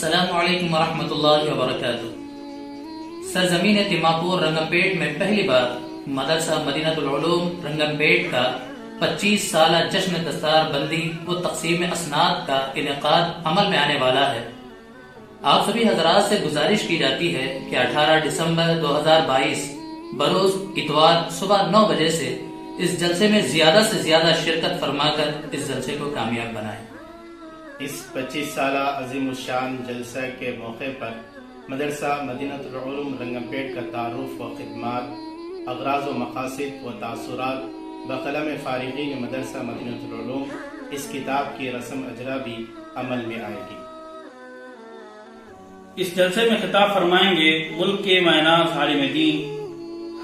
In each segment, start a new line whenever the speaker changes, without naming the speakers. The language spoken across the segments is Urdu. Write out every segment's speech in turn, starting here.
السلام علیکم ورحمۃ اللہ وبرکاتہ۔ سرزمین تیماپور رنگمپیٹ میں پہلی بار مدرسہ مدینہ العلوم رنگمپیٹ کا 25 سالہ جشن دستار بندی و تقسیم اسناد کا انعقاد عمل میں آنے والا ہے۔ آپ سبھی حضرات سے گزارش کی جاتی ہے کہ 18 دسمبر 2022 بروز اتوار صبح 9 بجے سے اس جلسے میں زیادہ سے زیادہ شرکت فرما کر اس جلسے کو کامیاب بنائیں۔
اس 25 سالہ عظیم الشان جلسہ کے موقع پر مدرسہ مدینہ العلوم رنگمپیٹ کا تعارف و خدمات، اغراض و مقاصد و تاثرات بقلم فارغین مدرسہ مدینہ العلوم اس کتاب کی رسم اجرا بھی عمل میں آئے گی۔
اس جلسے میں خطاب فرمائیں گے ملک کے معناز عالم دین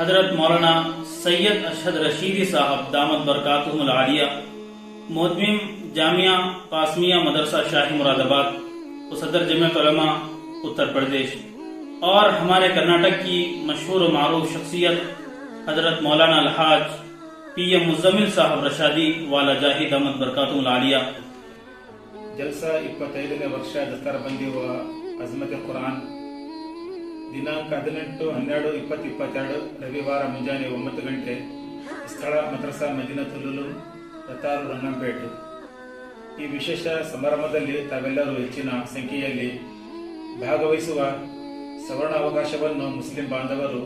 حضرت مولانا سید ارشد رشیدی صاحب دامت برکاتہم العالیہ، محتمم جامعہ قاسمیہ مدرسہ شاہی مراد آباد و صدر جمعیت علماء اتر پردیش، اور ہمارے کرناٹک کی مشہور و معروف شخصیت حضرت مولانا الحاج پی ایم مزمل صاحب رشادی والا جاہی دامت برکاتہم العالیہ۔
ಜಲ್ಸಾ 25ನೇ ವರ್ಷ ದಸ್ತಾರ್ ಬಂದಿ ಅಜ್ಮತ್ ಕುರಾನ್ ದಿನಾಂಕ 18-12-2022 ರವಿವಾರ ಮುಂಜಾನೆ 9 ಗಂಟೆ, ಸ್ಥಳ ಮದ್ರಸಾ ಮದೀನತುಲ್ ಉಲೂಮ್ ರತಾರು ರಂಗಂಪೇಟ್। ಈ ವಿಶೇಷ ಸಮಾರಂಭದಲ್ಲಿ ತಾವೆಲ್ಲರೂ ಹೆಚ್ಚಿನ ಸಂಖ್ಯೆಯಲ್ಲಿ ಭಾಗವಹಿಸುವ ಸವರ್ಣ ಅವಕಾಶವನ್ನು ಮುಸ್ಲಿಂ ಬಾಂಧವರು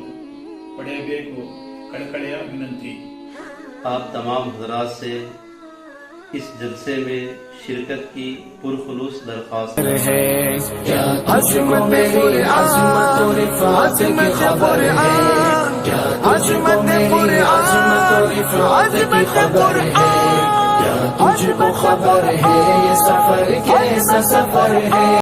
ಪಡೆಯಬೇಕು, ಕಳಕಳಿಯ ವಿನಂತಿ।
آپ تمام حضرات سے اس جلسے میں شرکت کی پرخلوص درخواست ہے۔
عظمت پوری عظمت و رفعت کی خبر ہے، عظمت پوری عظمت و رفعت کی خبر ہے، تجھ کو خبر ہے یہ سفر کیسا سفر ہے۔